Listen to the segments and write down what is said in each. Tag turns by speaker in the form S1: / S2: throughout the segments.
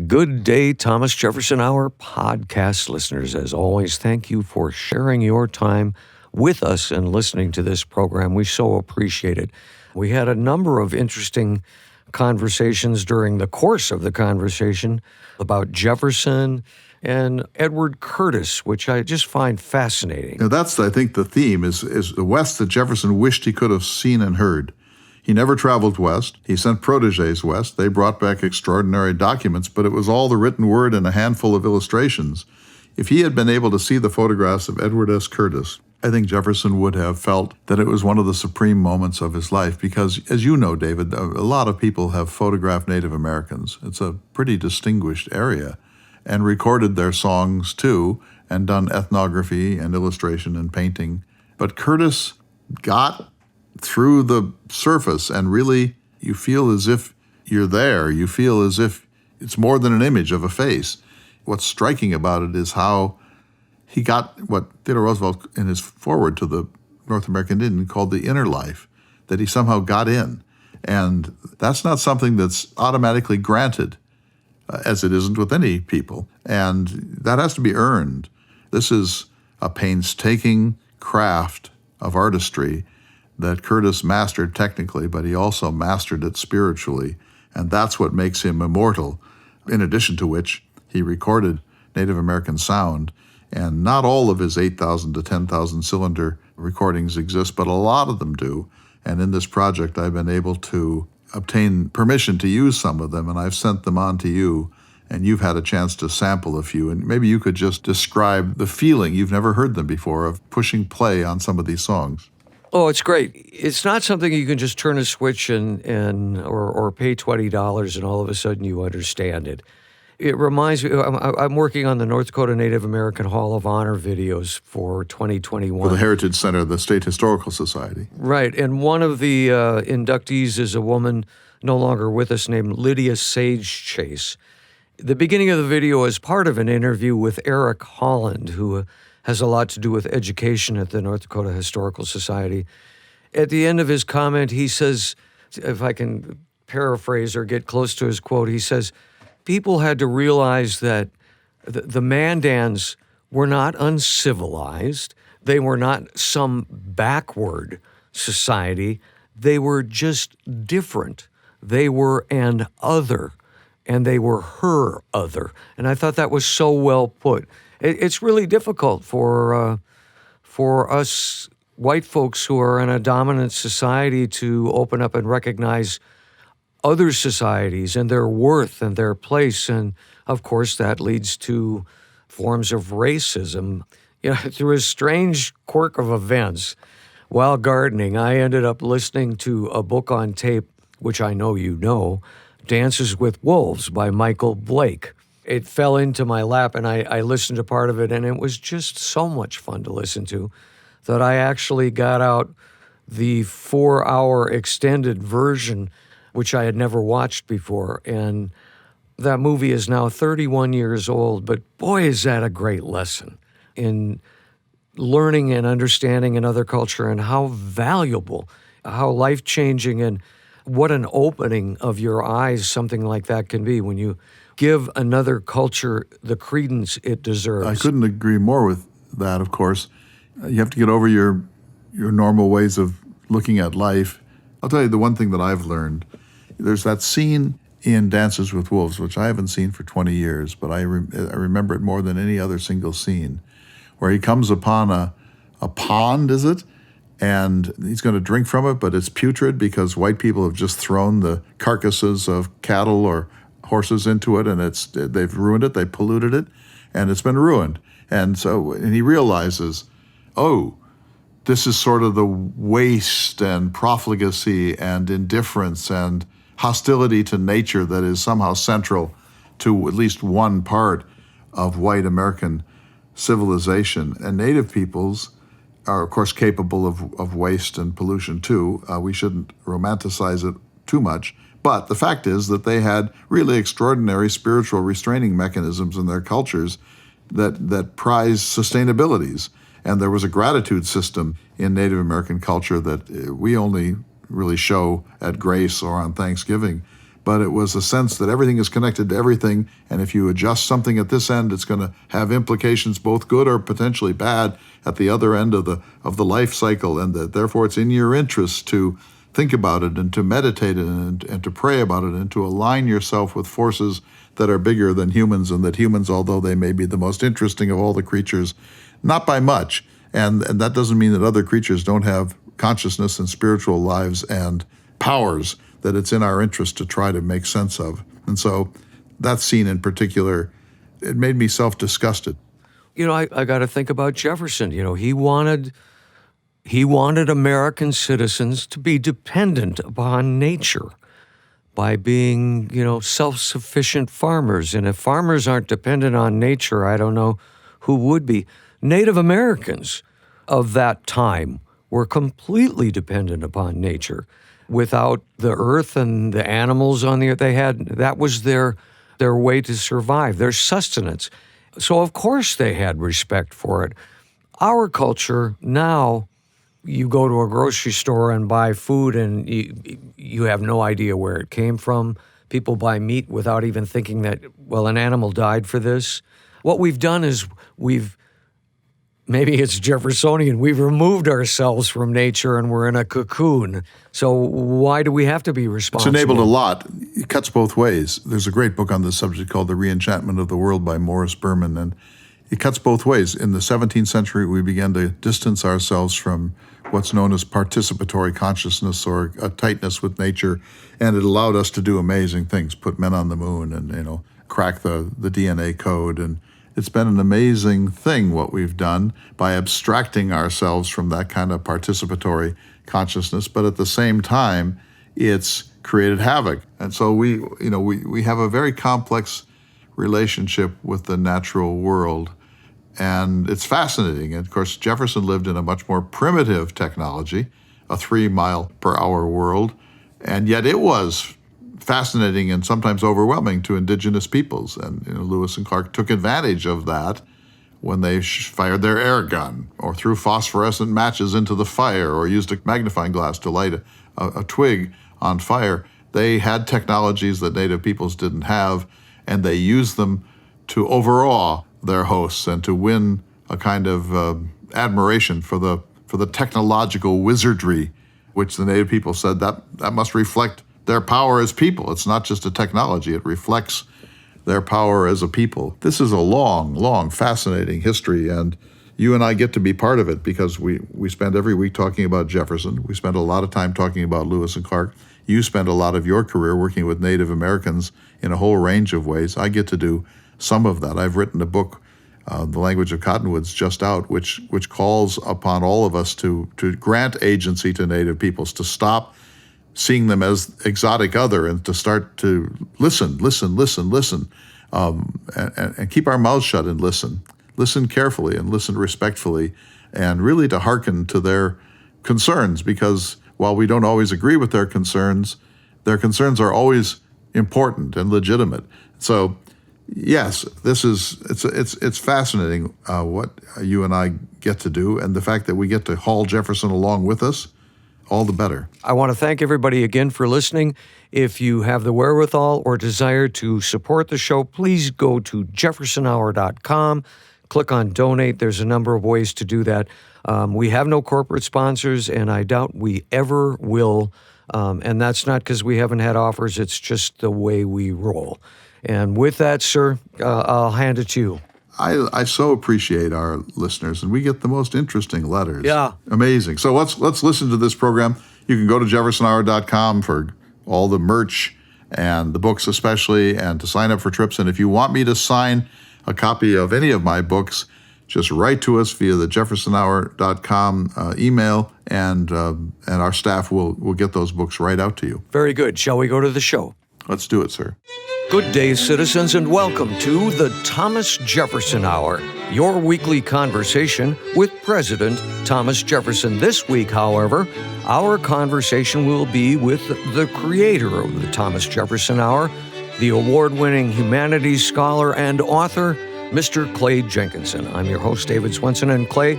S1: Good day, Thomas Jefferson Hour podcast listeners. As always, thank you for sharing your time with us and listening to this program. We so appreciate it. We had a number of interesting conversations during the course of the conversation about Jefferson and Edward Curtis, which I just find fascinating.
S2: Now that's, I think, the theme is the West that Jefferson wished he could have seen and heard. He never traveled west. He sent protégés west. They brought back extraordinary documents, but it was all the written word and a handful of illustrations. If he had been able to see the photographs of Edward S. Curtis, I think Jefferson would have felt that it was one of the supreme moments of his life because, as you know, David, a lot of people have photographed Native Americans. It's a pretty distinguished area, and recorded their songs too, and done ethnography and illustration and painting. But Curtis got through the surface, and really you feel as if you're there. You feel as if it's more than an image of a face. What's striking about it is how he got what Theodore Roosevelt in his foreword to the North American Indian called the inner life, that he somehow got in. And that's not something that's automatically granted, as it isn't with any people. And that has to be earned. This is a painstaking craft of artistry that Curtis mastered technically, but he also mastered it spiritually. And that's what makes him immortal, in addition to which he recorded Native American sound. And not all of his 8,000 to 10,000 cylinder recordings exist, but a lot of them do. And in this project, I've been able to obtain permission to use some of them, and I've sent them on to you, and you've had a chance to sample a few. And maybe you could just describe the feeling, you've never heard them before, of pushing play on some of these songs.
S1: Oh, it's great. It's not something you can just turn a switch or pay $20 and all of a sudden you understand it. It reminds me, I'm working on the North Dakota Native American Hall of Honor videos for 2021.
S2: For the Heritage Center of the State Historical Society.
S1: Right, and one of the inductees is a woman no longer with us named Lydia Sage Chase. The beginning of the video is part of an interview with Eric Holland, who has a lot to do with education at the North Dakota Historical Society. At the end of his comment, he says, if I can paraphrase or get close to his quote, he says, people had to realize that the Mandans were not uncivilized. They were not some backward society. They were just different. They were an other, and they were her other. And I thought that was so well put. It's really difficult for us white folks who are in a dominant society to open up and recognize other societies and their worth and their place. And, of course, that leads to forms of racism. You know, through a strange quirk of events, while gardening, I ended up listening to a book on tape, which I know you know, Dances with Wolves by Michael Blake. It fell into my lap, and I listened to part of it, and it was just so much fun to listen to that I actually got out the 4-hour extended version, which I had never watched before. And that movie is now 31 years old, but boy, is that a great lesson in learning and understanding another culture and how valuable, how life-changing, and what an opening of your eyes something like that can be when you give another culture the credence it deserves.
S2: I couldn't agree more with that, of course. You have to get over your normal ways of looking at life. I'll tell you the one thing that I've learned. There's that scene in Dances with Wolves, which I haven't seen for 20 years, but I remember it more than any other single scene, where he comes upon a pond, is it? And he's going to drink from it, but it's putrid because white people have just thrown the carcasses of cattle or horses into it, and they've ruined it, they polluted it, and it's been ruined. And he realizes, oh, this is sort of the waste and profligacy and indifference and hostility to nature that is somehow central to at least one part of white American civilization. And Native peoples are, of course, capable of waste and pollution too. We shouldn't romanticize it too much. But the fact is that they had really extraordinary spiritual restraining mechanisms in their cultures that prize sustainabilities. And there was a gratitude system in Native American culture that we only really show at grace or on Thanksgiving. but it was a sense that everything is connected to everything, and if you adjust something at this end, it's going to have implications, both good or potentially bad, at the other end of the life cycle, and that therefore it's in your interest to think about it and to meditate it and to pray about it and to align yourself with forces that are bigger than humans, and that humans, although they may be the most interesting of all the creatures, not by much, and that doesn't mean that other creatures don't have consciousness and spiritual lives and powers that it's in our interest to try to make sense of. And so that scene in particular, it made me self-disgusted.
S1: I got to think about Jefferson. He wanted American citizens to be dependent upon nature by being, self-sufficient farmers. And if farmers aren't dependent on nature, I don't know who would be. Native Americans of that time were completely dependent upon nature. Without the earth and the animals on the earth, that was their way to survive, their sustenance. So of course they had respect for it. Our culture now, you go to a grocery store and buy food and you have no idea where it came from. People buy meat without even thinking that, an animal died for this. What we've done is maybe it's Jeffersonian, we've removed ourselves from nature and we're in a cocoon. So why do we have to be responsible?
S2: It's enabled a lot. It cuts both ways. There's a great book on this subject called The Reenchantment of the World by Morris Berman, and it cuts both ways. In the 17th century, we began to distance ourselves from what's known as participatory consciousness, or a tightness with nature, and it allowed us to do amazing things, put men on the moon and, crack the DNA code. And it's been an amazing thing what we've done by abstracting ourselves from that kind of participatory consciousness, but at the same time, it's created havoc. And so we have a very complex relationship with the natural world, and it's fascinating. And of course, Jefferson lived in a much more primitive technology, a 3-mile-per-hour world, and yet it was fascinating and sometimes overwhelming to indigenous peoples. And Lewis and Clark took advantage of that when they fired their air gun, or threw phosphorescent matches into the fire, or used a magnifying glass to light a twig on fire. They had technologies that native peoples didn't have, and they used them to overawe their hosts and to win a kind of admiration for the technological wizardry, which the native people said that must reflect their power as people. It's not just a technology, it reflects their power as a people. This is a long, long, fascinating history, and you and I get to be part of it because we spend every week talking about Jefferson. We spend a lot of time talking about Lewis and Clark. You spend a lot of your career working with Native Americans in a whole range of ways. I get to do some of that. I've written a book, The Language of Cottonwoods, just out, which calls upon all of us to grant agency to Native peoples, to stop seeing them as exotic other, and to start to listen, and keep our mouths shut and listen carefully and listen respectfully, and really to hearken to their concerns, because while we don't always agree with their concerns are always important and legitimate. So yes, it's fascinating what you and I get to do, and the fact that we get to haul Jefferson along with us, all the better.
S1: I want to thank everybody again for listening. If you have the wherewithal or desire to support the show, please go to jeffersonhour.com, click on donate. There's a number of ways to do that. We have no corporate sponsors, and I doubt we ever will. And that's not because we haven't had offers. It's just the way we roll. And with that, sir, I'll hand it to you.
S2: I so appreciate our listeners, and we get the most interesting letters.
S1: Yeah.
S2: Amazing. So let's listen to this program. You can go to jeffersonhour.com for all the merch and the books especially, and to sign up for trips. And if you want me to sign a copy of any of my books, just write to us via the jeffersonhour.com email, and our staff will get those books right out to you.
S1: Very good. Shall we go to the show?
S2: Let's do it, sir.
S1: Good day, citizens, and welcome to the Thomas Jefferson Hour, your weekly conversation with President Thomas Jefferson. This week, however, our conversation will be with the creator of the Thomas Jefferson Hour, the award-winning humanities scholar and author, Mr. Clay Jenkinson. I'm your host, David Swenson, and Clay,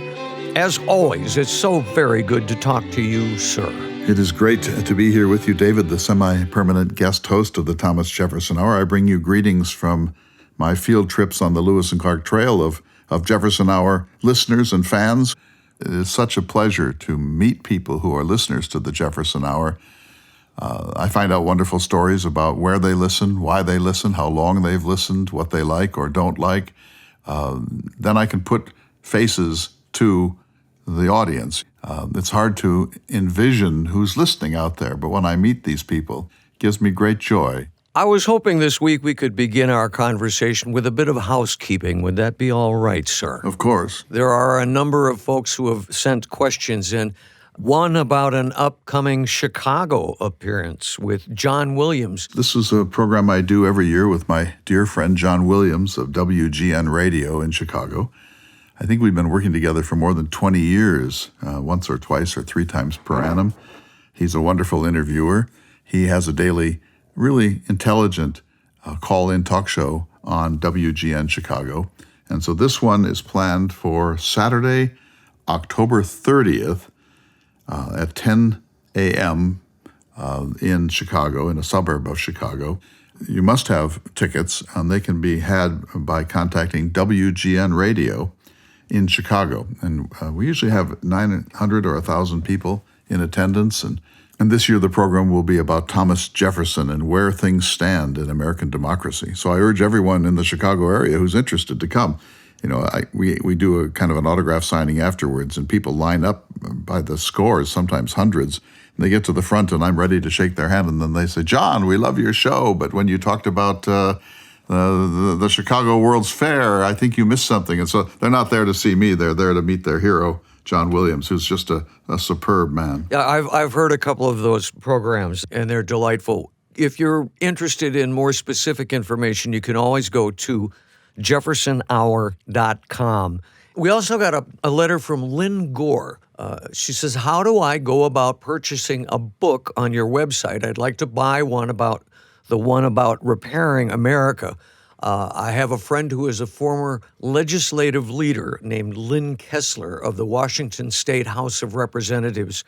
S1: as always, it's so very good to talk to you, sir.
S2: It is great to be here with you, David, the semi-permanent guest host of the Thomas Jefferson Hour. I bring you greetings from my field trips on the Lewis and Clark Trail of Jefferson Hour listeners and fans. It is such a pleasure to meet people who are listeners to the Jefferson Hour. I find out wonderful stories about where they listen, why they listen, how long they've listened, what they like or don't like. Then I can put faces to the audience. It's hard to envision who's listening out there, but when I meet these people, it gives me great joy.
S1: I was hoping this week we could begin our conversation with a bit of housekeeping. Would that be all right, sir?
S2: Of course.
S1: There are a number of folks who have sent questions in. One about an upcoming Chicago appearance with John Williams.
S2: This is a program I do every year with my dear friend John Williams of WGN Radio in Chicago. I think we've been working together for more than 20 years, once or twice or three times per annum. He's a wonderful interviewer. He has a daily, really intelligent call-in talk show on WGN Chicago. And so this one is planned for Saturday, October 30th at 10 a.m. In Chicago, in a suburb of Chicago. You must have tickets, and they can be had by contacting WGN Radio in Chicago. And we usually have 900 or 1,000 people in attendance. And this year the program will be about Thomas Jefferson and where things stand in American democracy. So I urge everyone in the Chicago area who's interested to come. You know, we do a kind of an autograph signing afterwards, and people line up by the scores, sometimes hundreds. And they get to the front, and I'm ready to shake their hand. And then they say, "John, we love your show, but when you talked about the Chicago World's Fair, I think you missed something." And so they're not there to see me. They're there to meet their hero, John Williams, who's just a superb man.
S1: Yeah, I've heard a couple of those programs, and they're delightful. If you're interested in more specific information, you can always go to jeffersonhour.com. We also got a letter from Lynn Gore. She says, "How do I go about purchasing a book on your website? I'd like to buy one about repairing America. I have a friend who is a former legislative leader named Lynn Kessler of the Washington State House of Representatives.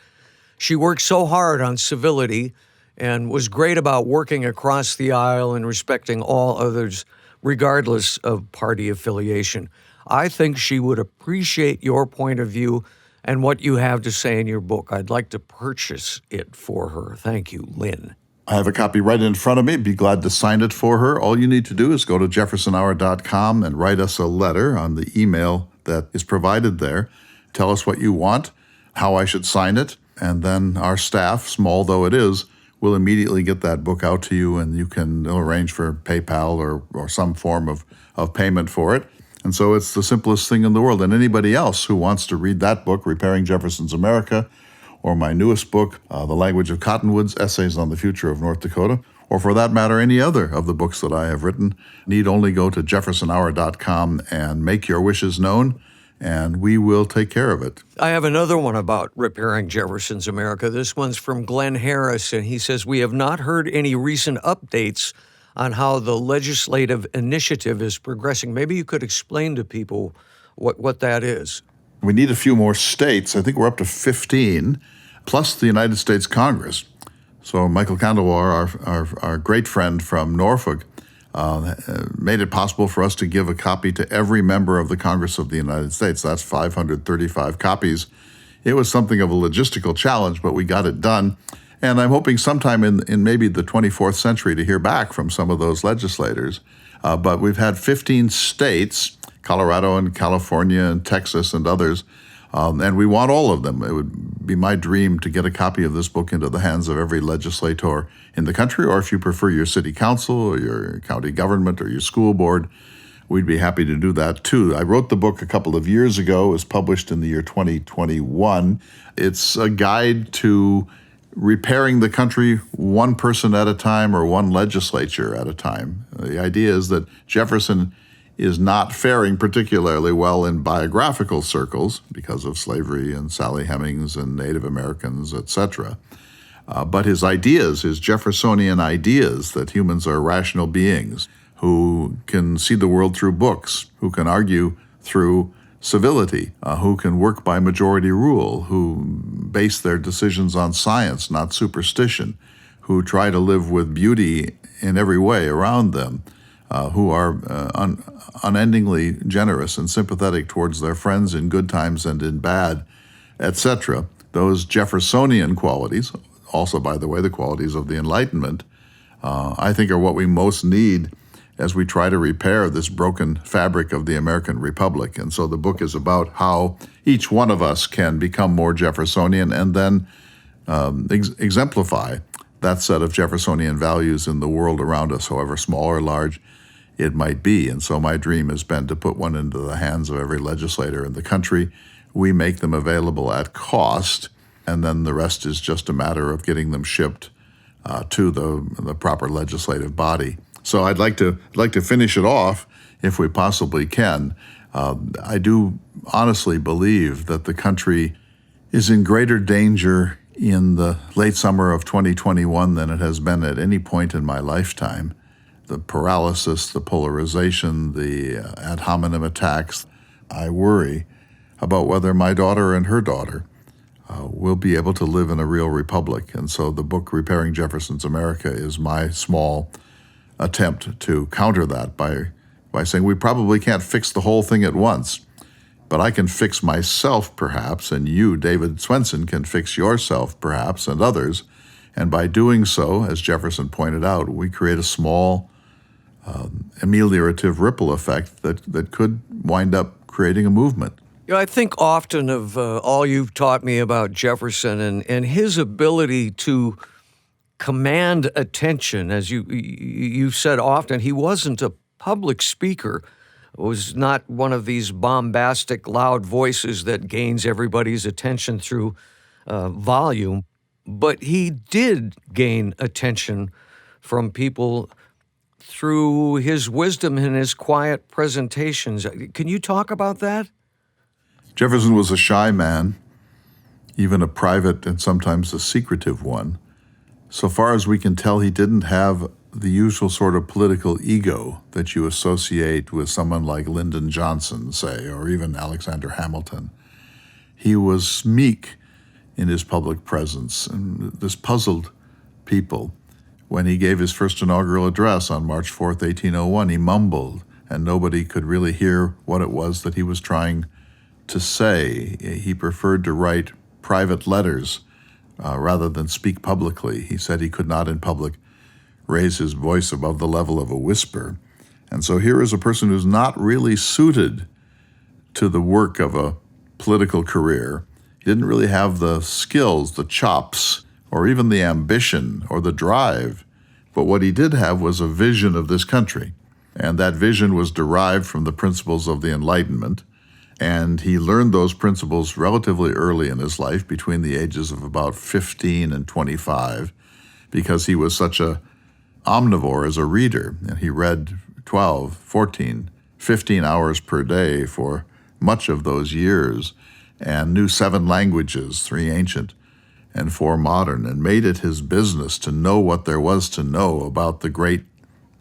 S1: She worked so hard on civility and was great about working across the aisle and respecting all others, regardless of party affiliation. I think she would appreciate your point of view and what you have to say in your book. I'd like to purchase it for her. Thank you, Lynn."
S2: I have a copy right in front of me. Be glad to sign it for her. All you need to do is go to jeffersonhour.com and write us a letter on the email that is provided there. Tell us what you want, how I should sign it, and then our staff, small though it is, will immediately get that book out to you, and you can arrange for PayPal or some form of payment for it. And so it's the simplest thing in the world. And anybody else who wants to read that book, Repairing Jefferson's America, or my newest book, The Language of Cottonwoods, Essays on the Future of North Dakota, or for that matter, any other of the books that I have written, need only go to jeffersonhour.com and make your wishes known, and we will take care of it.
S1: I have another one about repairing Jefferson's America. This one's from Glenn Harris, and he says, "We have not heard any recent updates on how the legislative initiative is progressing." Maybe you could explain to people what that is.
S2: We need a few more states. I think we're up to 15, plus the United States Congress. So Michael Kandawar, our great friend from Norfolk, made it possible for us to give a copy to every member of the Congress of the United States. That's 535 copies. It was something of a logistical challenge, but we got it done. And I'm hoping sometime in maybe the 24th century to hear back from some of those legislators. But we've had 15 states, Colorado and California and Texas and others, and we want all of them. It would be my dream to get a copy of this book into the hands of every legislator in the country, or if you prefer your city council or your county government or your school board, we'd be happy to do that too. I wrote the book a couple of years ago. It was published in the year 2021. It's a guide to repairing the country one person at a time or one legislature at a time. The idea is that Jefferson is not faring particularly well in biographical circles because of slavery and Sally Hemings and Native Americans, etc. But his ideas, his Jeffersonian ideas that humans are rational beings who can see the world through books, who can argue through civility, who can work by majority rule, who base their decisions on science, not superstition, who try to live with beauty in every way around them, who are unendingly generous and sympathetic towards their friends in good times and in bad, etc. Those Jeffersonian qualities, also, by the way, the qualities of the Enlightenment, I think are what we most need as we try to repair this broken fabric of the American Republic. And so the book is about how each one of us can become more Jeffersonian and then exemplify that set of Jeffersonian values in the world around us, however small or large it might be. And so my dream has been to put one into the hands of every legislator in the country. We make them available at cost, and then the rest is just a matter of getting them shipped to the proper legislative body. So I'd like to finish it off, if we possibly can. I do honestly believe that the country is in greater danger in the late summer of 2021 than it has been at any point in my lifetime. The paralysis, the polarization, the ad hominem attacks. I worry about whether my daughter and her daughter will be able to live in a real republic. And so the book, Repairing Jefferson's America, is my small attempt to counter that by saying we probably can't fix the whole thing at once, but I can fix myself perhaps, and you, David Swenson, can fix yourself perhaps, and others. And by doing so, as Jefferson pointed out, we create a small ameliorative ripple effect that could wind up creating a movement.
S1: You know, I think often of all you've taught me about Jefferson and his ability to command attention. As you've said often, he wasn't a public speaker, was not one of these bombastic, loud voices that gains everybody's attention through volume, but he did gain attention from people through his wisdom and his quiet presentations. Can you talk about that?
S2: Jefferson was a shy man, even a private and sometimes a secretive one. So far as we can tell, he didn't have the usual sort of political ego that you associate with someone like Lyndon Johnson, say, or even Alexander Hamilton. He was meek in his public presence, and this puzzled people. When he gave his first inaugural address on March 4th, 1801, he mumbled, and nobody could really hear what it was that he was trying to say. He preferred to write private letters rather than speak publicly. He said he could not in public raise his voice above the level of a whisper. And so here is a person who's not really suited to the work of a political career. He didn't really have the skills, the chops, or even the ambition or the drive. But what he did have was a vision of this country. And that vision was derived from the principles of the Enlightenment. And he learned those principles relatively early in his life, between the ages of about 15 and 25, because he was such a omnivore as a reader. And he read 12, 14, 15 hours per day for much of those years, and knew 7 languages, 3 ancient and 4 modern, and made it his business to know what there was to know about the great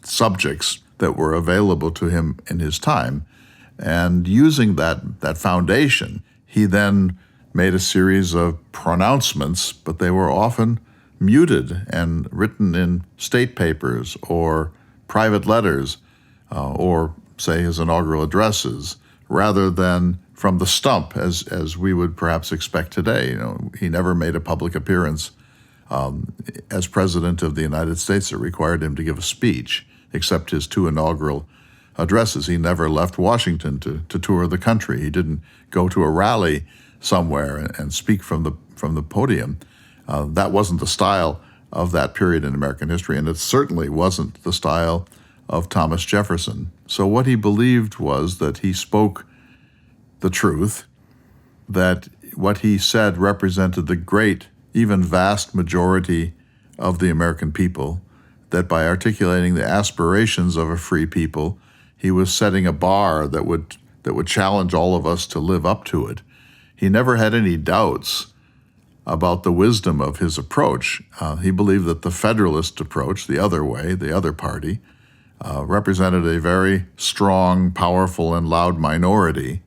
S2: subjects that were available to him in his time. And using that foundation, he then made a series of pronouncements, but they were often muted and written in state papers or private letters or, say, his inaugural addresses, rather than from the stump, as we would perhaps expect today. You know, he never made a public appearance as President of the United States that required him to give a speech, except his 2 inaugural addresses. He never left Washington to tour the country. He didn't go to a rally somewhere and speak from the podium. That wasn't the style of that period in American history, and it certainly wasn't the style of Thomas Jefferson. So what he believed was that he spoke the truth, that what he said represented the great, even vast majority of the American people, that by articulating the aspirations of a free people, he was setting a bar that would challenge all of us to live up to it. He never had any doubts about the wisdom of his approach. He believed that the Federalist approach, the other way, the other party, represented a very strong, powerful, and loud minority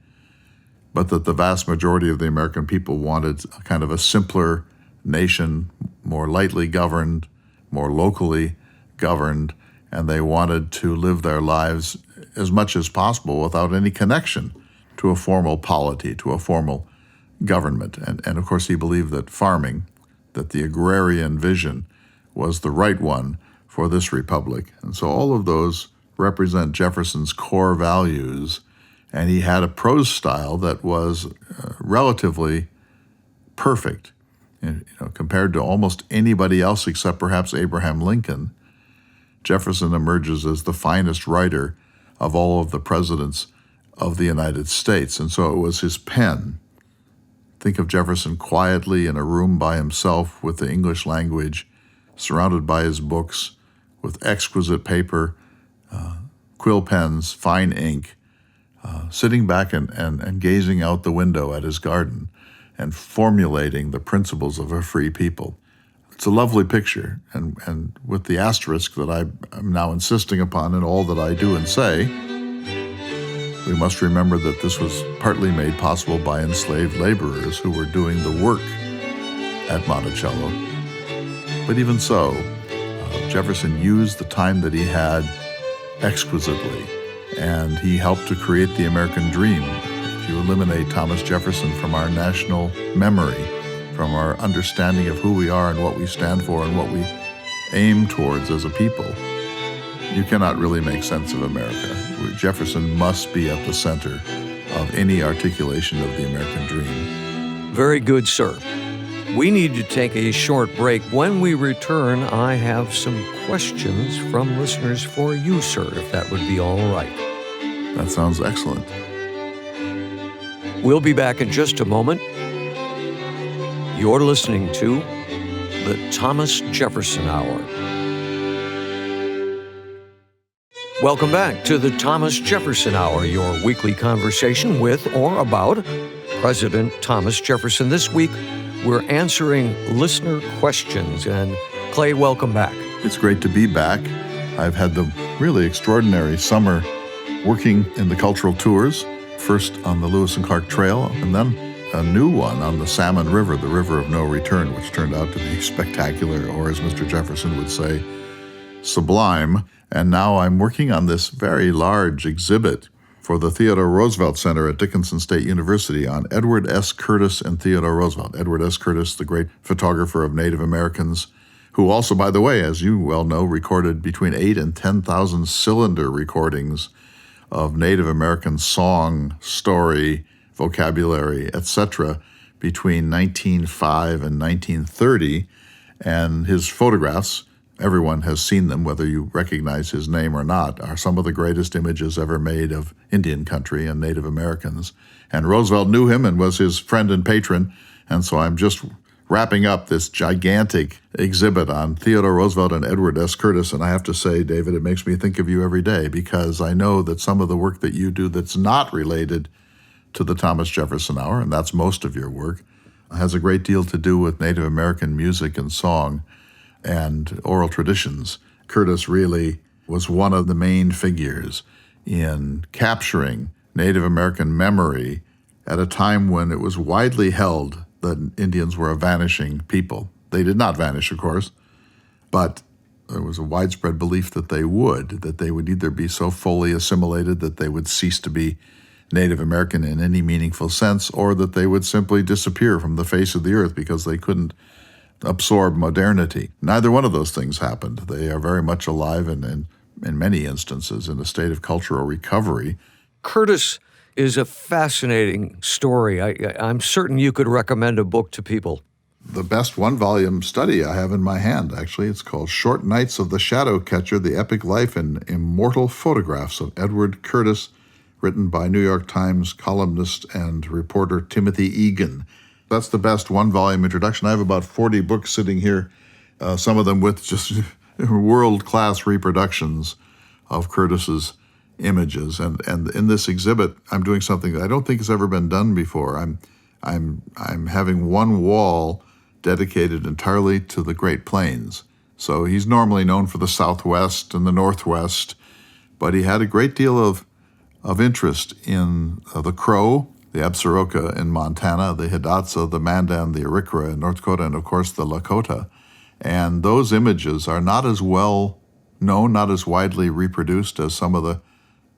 S2: but that the vast majority of the American people wanted kind of a simpler nation, more lightly governed, more locally governed, and they wanted to live their lives as much as possible without any connection to a formal polity, to a formal government. And of course, he believed that farming, that the agrarian vision was the right one for this republic. And so all of those represent Jefferson's core values. And he had a prose style that was relatively perfect, compared to almost anybody else except perhaps Abraham Lincoln. Jefferson emerges as the finest writer of all of the presidents of the United States. And so it was his pen. Think of Jefferson quietly in a room by himself with the English language, surrounded by his books, with exquisite paper, quill pens, fine ink, sitting back and gazing out the window at his garden and formulating the principles of a free people. It's a lovely picture, and with the asterisk that I'm now insisting upon in all that I do and say, we must remember that this was partly made possible by enslaved laborers who were doing the work at Monticello. But even so, Jefferson used the time that he had exquisitely, and he helped to create the American dream. If you eliminate Thomas Jefferson from our national memory, from our understanding of who we are and what we stand for and what we aim towards as a people, you cannot really make sense of America. Jefferson must be at the center of any articulation of the American dream.
S1: Very good, sir. We need to take a short break. When we return, I have some questions from listeners for you, sir, if that would be all right.
S2: That sounds excellent.
S1: We'll be back in just a moment. You're listening to the Thomas Jefferson Hour. Welcome back to the Thomas Jefferson Hour, your weekly conversation with or about President Thomas Jefferson. This week, we're answering listener questions. And Clay, welcome back.
S2: It's great to be back. I've had the really extraordinary summer working in the cultural tours, first on the Lewis and Clark Trail, and then a new one on the Salmon River, the River of No Return, which turned out to be spectacular, or as Mr. Jefferson would say, sublime. And now I'm working on this very large exhibit for the Theodore Roosevelt Center at Dickinson State University on Edward S. Curtis and Theodore Roosevelt. Edward S. Curtis, the great photographer of Native Americans, who also, by the way, as you well know, recorded between 8,000 and 10,000 cylinder recordings of Native American song, story, vocabulary, etc., between 1905 and 1930. And his photographs, everyone has seen them, whether you recognize his name or not, are some of the greatest images ever made of Indian country and Native Americans. And Roosevelt knew him and was his friend and patron. And so I'm just wrapping up this gigantic exhibit on Theodore Roosevelt and Edward S. Curtis. And I have to say, David, it makes me think of you every day, because I know that some of the work that you do that's not related to the Thomas Jefferson Hour, and that's most of your work, has a great deal to do with Native American music and song and oral traditions. Curtis really was one of the main figures in capturing Native American memory at a time when it was widely held that Indians were a vanishing people. They did not vanish, of course, but there was a widespread belief that they would either be so fully assimilated that they would cease to be Native American in any meaningful sense, or that they would simply disappear from the face of the earth because they couldn't absorb modernity. Neither one of those things happened. They are very much alive and in many instances in a state of cultural recovery.
S1: Curtis is a fascinating story. I'm certain you could recommend a book to people.
S2: The best one-volume study I have in my hand, actually. It's called Short Nights of the Shadow Catcher, The Epic Life and Immortal Photographs of Edward Curtis, written by New York Times columnist and reporter Timothy Egan. That's the best one-volume introduction. I have about 40 books sitting here, some of them with just world-class reproductions of Curtis's images. And in this exhibit, I'm doing something that I don't think has ever been done before. I'm having one wall dedicated entirely to the Great Plains. So he's normally known for the Southwest and the Northwest, but he had a great deal of interest in the Crow, the Absaroka in Montana, the Hidatsa, the Mandan, the Arikara in North Dakota, and of course the Lakota. And those images are not as well known, not as widely reproduced as some of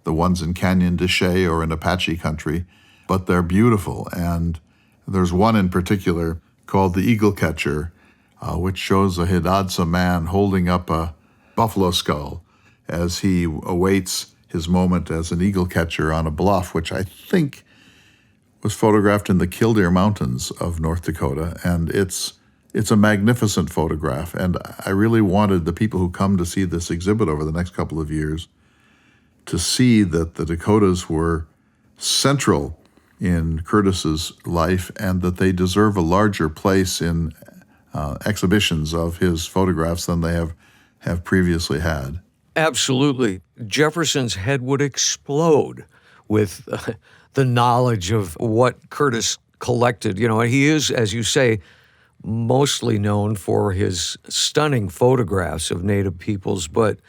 S2: the ones in Canyon de Chelly or in Apache country, but they're beautiful. And there's one in particular called the Eagle Catcher, which shows a Hidatsa man holding up a buffalo skull as he awaits his moment as an eagle catcher on a bluff, which I think was photographed in the Killdeer Mountains of North Dakota. And it's a magnificent photograph. And I really wanted the people who come to see this exhibit over the next couple of years to see that the Dakotas were central in Curtis's life and that they deserve a larger place in exhibitions of his photographs than they have previously had.
S1: Absolutely. Jefferson's head would explode with the knowledge of what Curtis collected. You know, he is, as you say, mostly known for his stunning photographs of Native peoples, but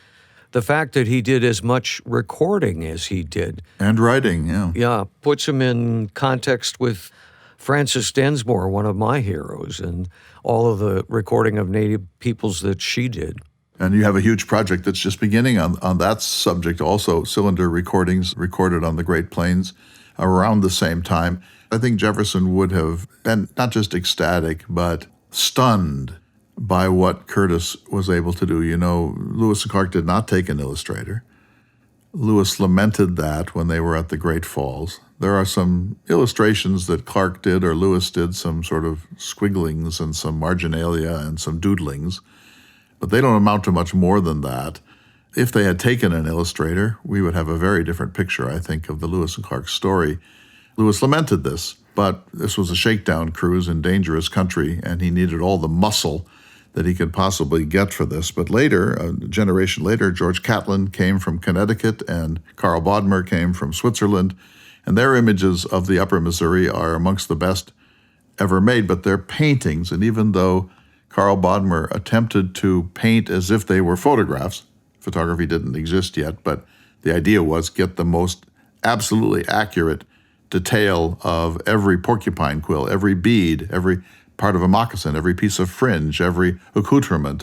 S1: the fact that he did as much recording as he did.
S2: And writing, yeah.
S1: Yeah, puts him in context with Frances Densmore, one of my heroes, and all of the recording of Native peoples that she did.
S2: And you have a huge project that's just beginning on that subject also, cylinder recordings recorded on the Great Plains around the same time. I think Jefferson would have been not just ecstatic, but stunned by what Curtis was able to do. You know, Lewis and Clark did not take an illustrator. Lewis lamented that when they were at the Great Falls. There are some illustrations that Clark did or Lewis did, some sort of squigglings and some marginalia and some doodlings, but they don't amount to much more than that. If they had taken an illustrator, we would have a very different picture, I think, of the Lewis and Clark story. Lewis lamented this, but this was a shakedown cruise in dangerous country, and he needed all the muscle that he could possibly get for this. But later, a generation later, George Catlin came from Connecticut and Carl Bodmer came from Switzerland, and their images of the upper Missouri are amongst the best ever made, but they're paintings, and even though Carl Bodmer attempted to paint as if they were photographs, photography didn't exist yet, but the idea was get the most absolutely accurate detail of every porcupine quill, every bead, every part of a moccasin, every piece of fringe, every accoutrement,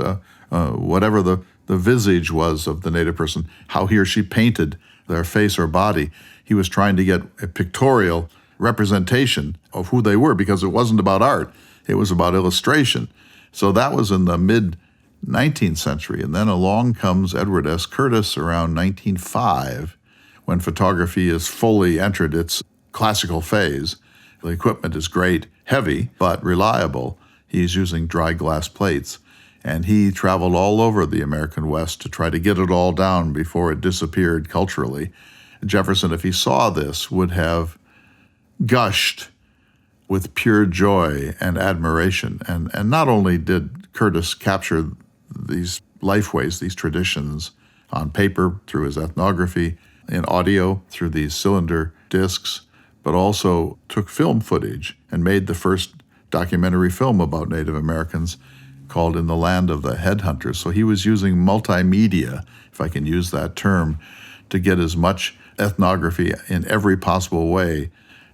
S2: whatever the visage was of the Native person, how he or she painted their face or body. He was trying to get a pictorial representation of who they were because it wasn't about art, it was about illustration. So that was in the mid-19th century. And then along comes Edward S. Curtis around 1905, when photography is fully entered its classical phase. The equipment is great, heavy, but reliable. He's using dry glass plates. And he traveled all over the American West to try to get it all down before it disappeared culturally. Jefferson, if he saw this, would have gushed with pure joy and admiration. And not only did Curtis capture these lifeways, these traditions on paper through his ethnography, in audio through these cylinder discs, but also took film footage and made the first documentary film about Native Americans called In the Land of the Headhunters. So he was using multimedia, if I can use that term, to get as much ethnography in every possible way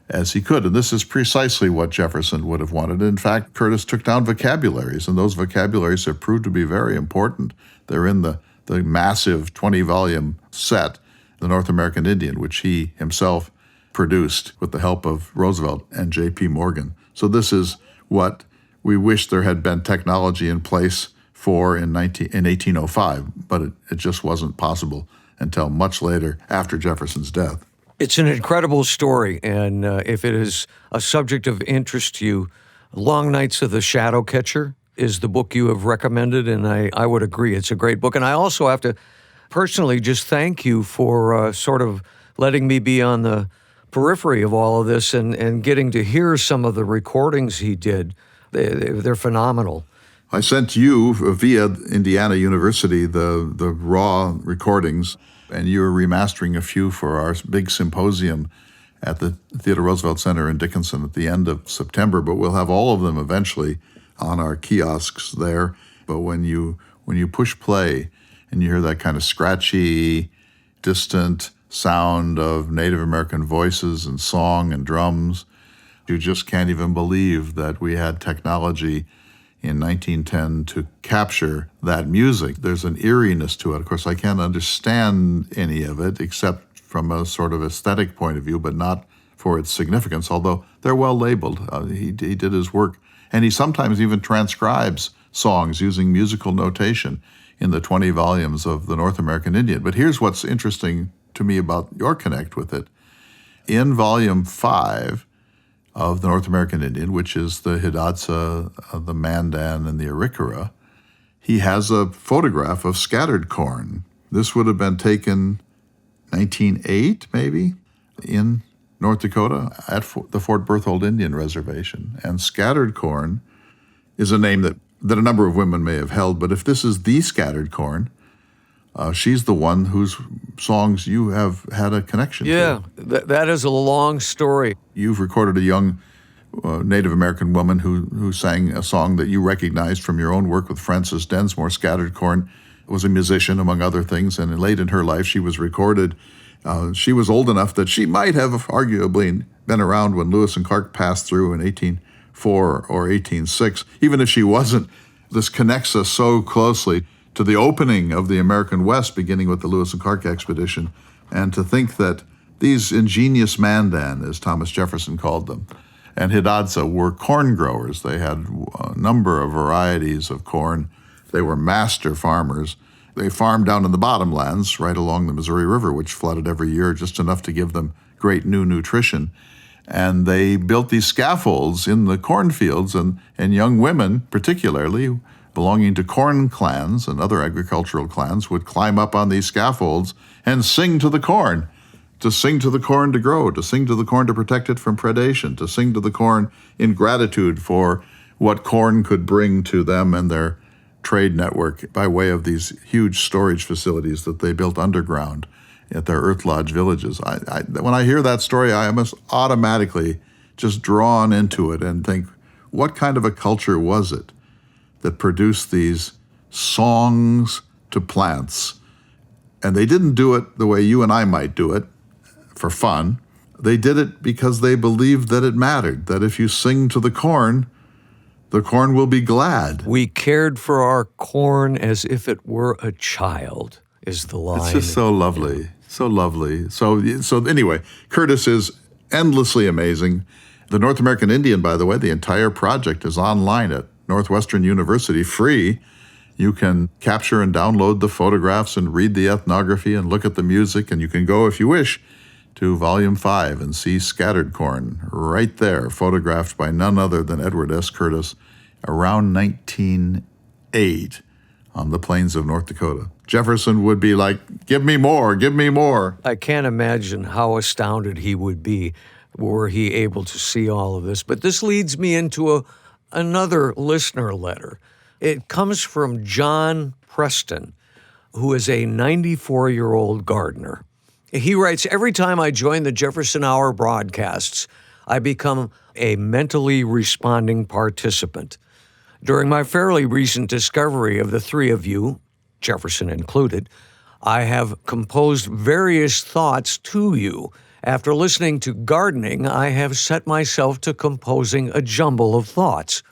S2: as he could. And this is precisely what Jefferson would have wanted. In fact, Curtis took down vocabularies, and those vocabularies have proved to be very important. They're in the massive 20-volume set, The North American Indian, which he himself produced with the help of Roosevelt and J.P. Morgan. So this is what we wish there had been technology in place for in 1805, but it just wasn't possible until much later after Jefferson's death.
S1: It's an incredible story, and if it is a subject of interest to you, Long Nights of the Shadow Catcher is the book you have recommended, and I would agree. It's a great book. And I also have to personally just thank you for sort of letting me be on the periphery of all of this and getting to hear some of the recordings he did. They're phenomenal.
S2: I sent you via Indiana University the raw recordings, and you were remastering a few for our big symposium at the Theodore Roosevelt Center in Dickinson at the end of September. But we'll have all of them eventually on our kiosks there. But when you push play and you hear that kind of scratchy, distant sound of Native American voices and song and drums. You just can't even believe that we had technology in 1910 to capture that music. There's an eeriness to it. Of course, I can't understand any of it except from a sort of aesthetic point of view, but not for its significance, although they're well labeled. He did his work. And he sometimes even transcribes songs using musical notation in the 20 volumes of the North American Indian. But here's what's interesting to me about your connect with it. In volume 5 of the North American Indian, which is the Hidatsa, the Mandan, and the Arikara, he has a photograph of scattered corn. This would have been taken 1908, maybe, in North Dakota at the Fort Berthold Indian Reservation. And scattered corn is a name that a number of women may have held, but if this is the scattered corn, she's the one whose songs you have had a connection to.
S1: Yeah, that is a long story.
S2: You've recorded a young Native American woman who sang a song that you recognized from your own work with Frances Densmore. Scattered Corn was a musician, among other things, and late in her life she was recorded. She was old enough that she might have arguably been around when Lewis and Clark passed through in 1804 or 1806. Even if she wasn't, this connects us so closely to the opening of the American West, beginning with the Lewis and Clark expedition, and to think that these ingenious Mandan, as Thomas Jefferson called them, and Hidatsa were corn growers. They had a number of varieties of corn. They were master farmers. They farmed down in the bottomlands right along the Missouri River, which flooded every year, just enough to give them great new nutrition. And they built these scaffolds in the cornfields, and young women, particularly, belonging to corn clans and other agricultural clans, would climb up on these scaffolds and sing to the corn, to sing to the corn to grow, to sing to the corn to protect it from predation, to sing to the corn in gratitude for what corn could bring to them and their trade network by way of these huge storage facilities that they built underground at their Earth Lodge villages. When I hear that story, I am automatically just drawn into it and think, what kind of a culture was it that produced these songs to plants? And they didn't do it the way you and I might do it, for fun. They did it because they believed that it mattered, that if you sing to the corn will be glad.
S1: We cared for our corn as if it were a child, is the line.
S2: It's just so lovely, so lovely. So anyway, Curtis is endlessly amazing. The North American Indian, by the way, the entire project is online at Northwestern University, free. You can capture and download the photographs and read the ethnography and look at the music, and you can go, if you wish, to Volume 5 and see Scattered Corn right there, photographed by none other than Edward S. Curtis around 1908 on the plains of North Dakota. Jefferson would be like, give me more, give me more.
S1: I can't imagine how astounded he would be were he able to see all of this. But this leads me into another listener letter. It comes from Jack Preston, who is a 94-year-old gardener. He writes, every time I join the Jefferson Hour broadcasts, I become a mentally responding participant. During my fairly recent discovery of the three of you, Jefferson included, I have composed various thoughts to you. After listening to gardening, I have set myself to composing a jumble of thoughts.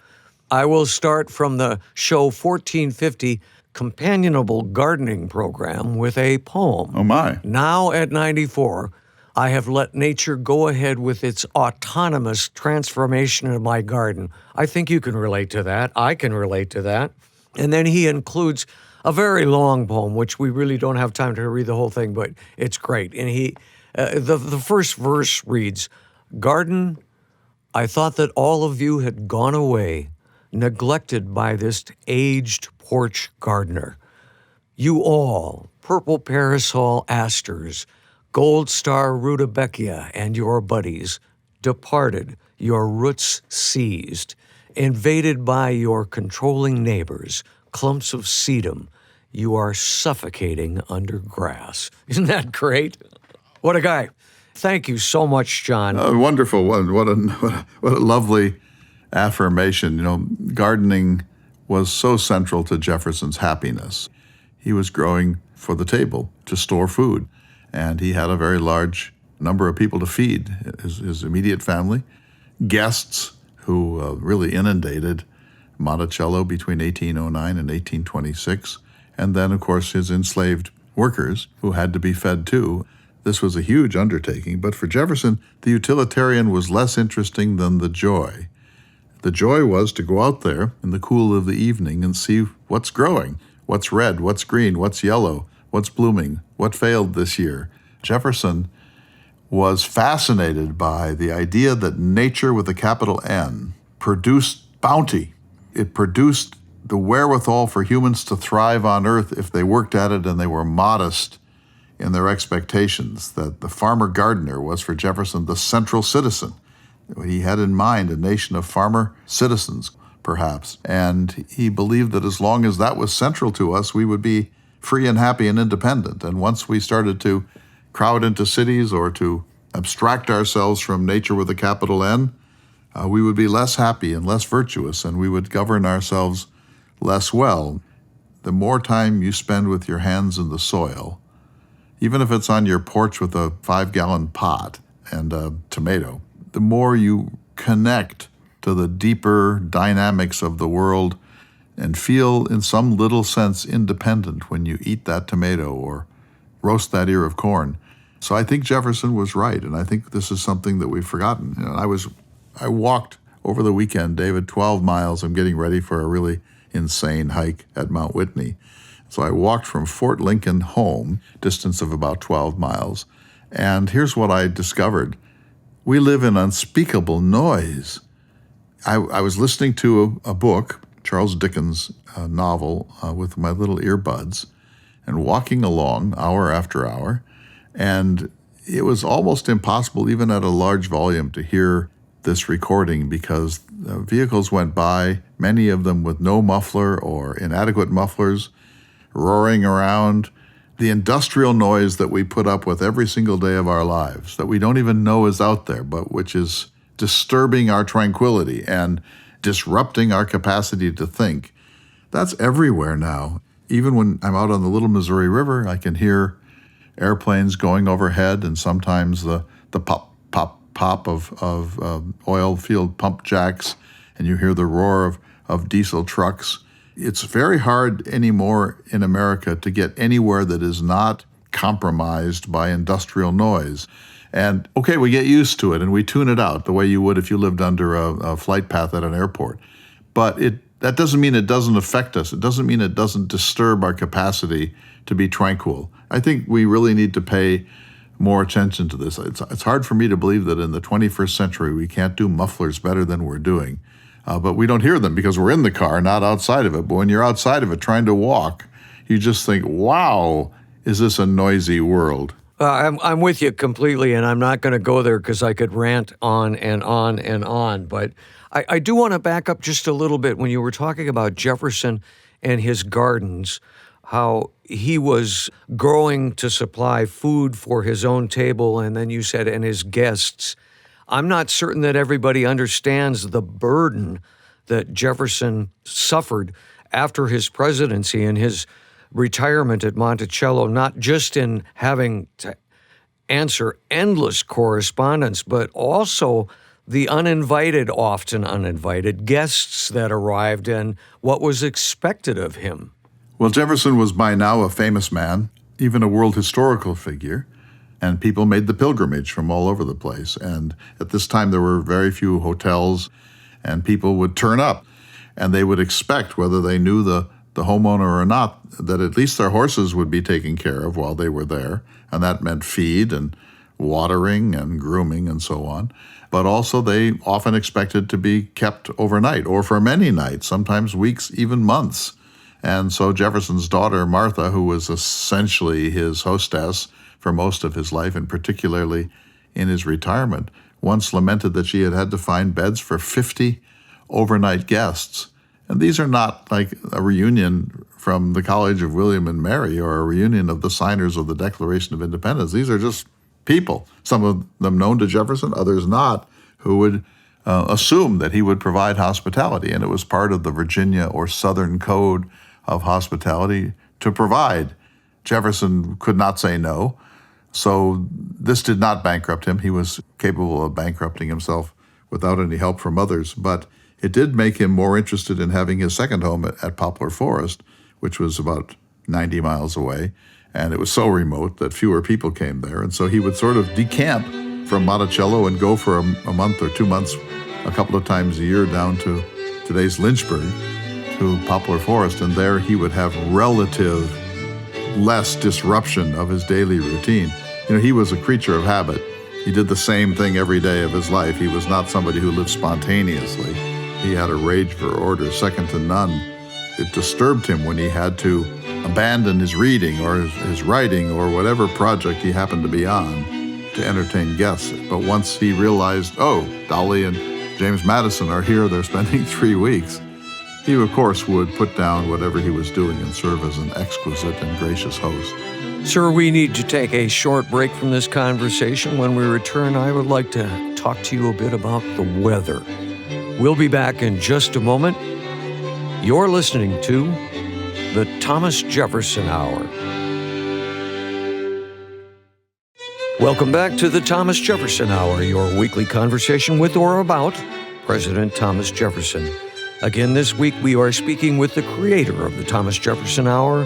S1: I will start from the show 1450 Companionable Gardening Program with a poem.
S2: Oh my.
S1: Now at 94, I have let nature go ahead with its autonomous transformation of my garden. I think you can relate to that. I can relate to that. And then he includes a very long poem, which we really don't have time to read the whole thing, but it's great. And the first verse reads, Garden, I thought that all of you had gone away, neglected by this aged porch gardener. You all, purple parasol asters, gold star rudbeckia and your buddies, departed, your roots seized, invaded by your controlling neighbors, clumps of sedum, you are suffocating under grass. Isn't that great? What a guy. Thank you so much, John.
S2: Wonderful. What a lovely affirmation. You know, gardening was so central to Jefferson's happiness. He was growing for the table to store food. and he had a very large number of people to feed, his immediate family, guests who really inundated Monticello between 1809 and 1826, and then, of course, his enslaved workers who had to be fed too. This was a huge undertaking, but for Jefferson, the utilitarian was less interesting than the joy. The joy was to go out there in the cool of the evening and see what's growing, what's red, what's green, what's yellow, what's blooming, what failed this year. Jefferson was fascinated by the idea that nature with a capital N produced bounty. It produced the wherewithal for humans to thrive on earth if they worked at it and they were modest in their expectations. That the farmer-gardener was for Jefferson the central citizen. He had in mind a nation of farmer citizens, perhaps, and he believed that as long as that was central to us, we would be free and happy and independent. And once we started to crowd into cities or to abstract ourselves from nature with a capital N, we would be less happy and less virtuous, and we would govern ourselves less well. The more time you spend with your hands in the soil, even if it's on your porch with a 5-gallon pot and a tomato, the more you connect to the deeper dynamics of the world and feel in some little sense independent when you eat that tomato or roast that ear of corn. So I think Jefferson was right, and I think this is something that we've forgotten. I walked over the weekend, David, 12 miles. I'm getting ready for a really insane hike at Mount Whitney. So I walked from Fort Lincoln home, distance of about 12 miles, and here's what I discovered. We live in unspeakable noise. I was listening to a book, Charles Dickens' novel, with my little earbuds, and walking along hour after hour, and it was almost impossible, even at a large volume, to hear this recording because vehicles went by, many of them with no muffler or inadequate mufflers, roaring around. The industrial noise that we put up with every single day of our lives, that we don't even know is out there, but which is disturbing our tranquility and disrupting our capacity to think, that's everywhere now. Even when I'm out on the Little Missouri River, I can hear airplanes going overhead and sometimes the pop, pop, pop of oil field pump jacks, and you hear the roar of diesel trucks. It's very hard anymore in America to get anywhere that is not compromised by industrial noise. And okay, we get used to it and we tune it out the way you would if you lived under a flight path at an airport. But that doesn't mean it doesn't affect us. It doesn't mean it doesn't disturb our capacity to be tranquil. I think we really need to pay more attention to this. It's hard for me to believe that in the 21st century we can't do mufflers better than we're doing. But we don't hear them because we're in the car, not outside of it. But when you're outside of it trying to walk, you just think, wow, is this a noisy world?
S1: I'm with you completely, and I'm not going to go there because I could rant on and on and on. But I do want to back up just a little bit when you were talking about Jefferson and his gardens, how he was growing to supply food for his own table, and then you said, and his guests. I'm not certain that everybody understands the burden that Jefferson suffered after his presidency and his retirement at Monticello, not just in having to answer endless correspondence, but also the often uninvited guests that arrived and what was expected of him.
S2: Well, Jefferson was by now a famous man, even a world historical figure. And people made the pilgrimage from all over the place. And at this time, there were very few hotels, and people would turn up. And they would expect, whether they knew the homeowner or not, that at least their horses would be taken care of while they were there. And that meant feed and watering and grooming and so on. But also they often expected to be kept overnight or for many nights, sometimes weeks, even months. And so Jefferson's daughter, Martha, who was essentially his hostess for most of his life, and particularly in his retirement, once lamented that she had had to find beds for 50 overnight guests. And these are not like a reunion from the College of William and Mary or a reunion of the signers of the Declaration of Independence. These are just people, some of them known to Jefferson, others not, who would assume that he would provide hospitality. And it was part of the Virginia or Southern Code of hospitality to provide. Jefferson could not say no. So this did not bankrupt him. He was capable of bankrupting himself without any help from others, but it did make him more interested in having his second home at Poplar Forest, which was about 90 miles away, and it was so remote that fewer people came there. And so he would sort of decamp from Monticello and go for a month or 2 months, a couple of times a year, down to today's Lynchburg, to Poplar Forest, and there he would have relative less disruption of his daily routine. He was a creature of habit. He did the same thing every day of his life. He was not somebody who lived spontaneously. He had a rage for order second to none. It disturbed him when he had to abandon his reading or his writing or whatever project he happened to be on to entertain guests. But once he realized, oh, Dolly and James Madison are here, they're spending 3 weeks, he, of course, would put down whatever he was doing and serve as an exquisite and gracious host.
S1: Sir, we need to take a short break from this conversation. When we return, I would like to talk to you a bit about the weather. We'll be back in just a moment. You're listening to the Thomas Jefferson Hour. Welcome back to the Thomas Jefferson Hour, your weekly conversation with or about President Thomas Jefferson. Again, this week we are speaking with the creator of the Thomas Jefferson Hour,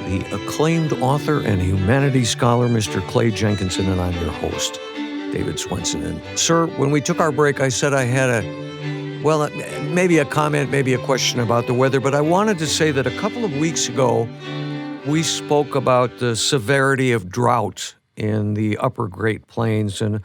S1: the acclaimed author and humanities scholar, Mr. Clay Jenkinson, and I'm your host, David Swenson. And sir, when we took our break, I said I had maybe a comment, maybe a question about the weather, but I wanted to say that a couple of weeks ago, we spoke about the severity of drought in the upper Great Plains, and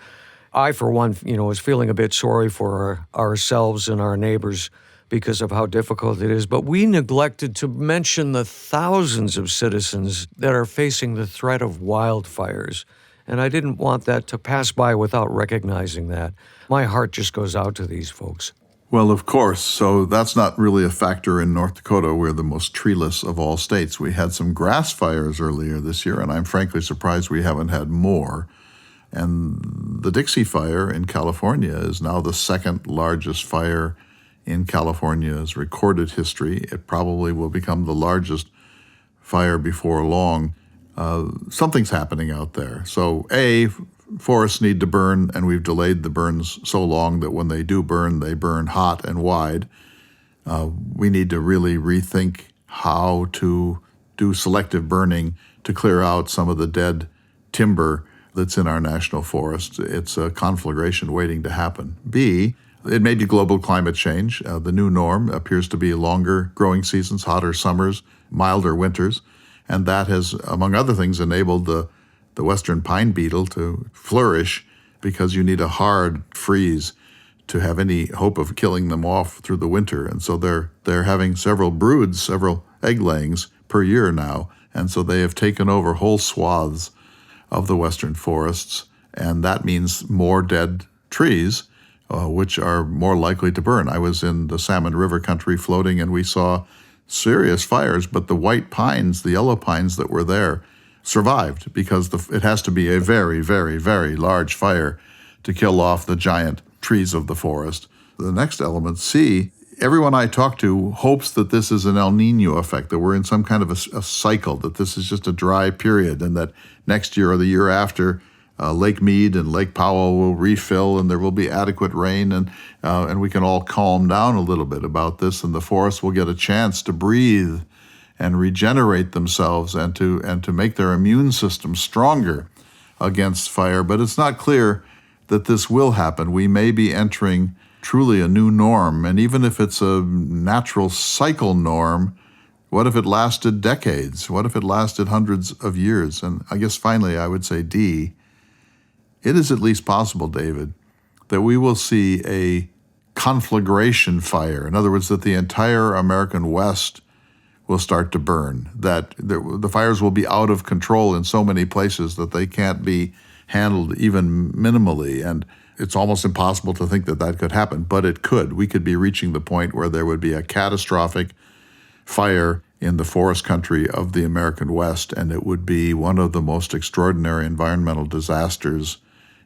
S1: I, for one, was feeling a bit sorry for ourselves and our neighbors because of how difficult it is. But we neglected to mention the thousands of citizens that are facing the threat of wildfires. And I didn't want that to pass by without recognizing that. My heart just goes out to these folks.
S2: Well, of course. So that's not really a factor in North Dakota. We're the most treeless of all states. We had some grass fires earlier this year, and I'm frankly surprised we haven't had more. And the Dixie Fire in California is now the second largest fire in California's recorded history. It probably will become the largest fire before long. Something's happening out there. So, forests need to burn, and we've delayed the burns so long that when they do burn, they burn hot and wide. We need to really rethink how to do selective burning to clear out some of the dead timber that's in our national forests. It's a conflagration waiting to happen. B, it may be global climate change. The new norm appears to be longer growing seasons, hotter summers, milder winters, and that has, among other things, enabled the western pine beetle to flourish because you need a hard freeze to have any hope of killing them off through the winter. And so they're having several broods, several egg layings per year now, and so they have taken over whole swaths of the western forests, and that means more dead trees, which are more likely to burn. I was in the Salmon River country floating, and we saw serious fires, but the white pines, the yellow pines that were there, survived because it has to be a very, very, very large fire to kill off the giant trees of the forest. The next element, C, everyone I talk to hopes that this is an El Nino effect, that we're in some kind of a cycle, that this is just a dry period, and that next year or the year after, Lake Mead and Lake Powell will refill and there will be adequate rain, and we can all calm down a little bit about this, and the forests will get a chance to breathe and regenerate themselves and to make their immune system stronger against fire. But it's not clear that this will happen. We may be entering truly a new norm, and even if it's a natural cycle norm, what if it lasted decades? What if it lasted hundreds of years? And I guess finally I would say D, it is at least possible, David, that we will see a conflagration fire. In other words, that the entire American West will start to burn, that the fires will be out of control in so many places that they can't be handled even minimally. And it's almost impossible to think that that could happen, but it could. We could be reaching the point where there would be a catastrophic fire in the forest country of the American West, and it would be one of the most extraordinary environmental disasters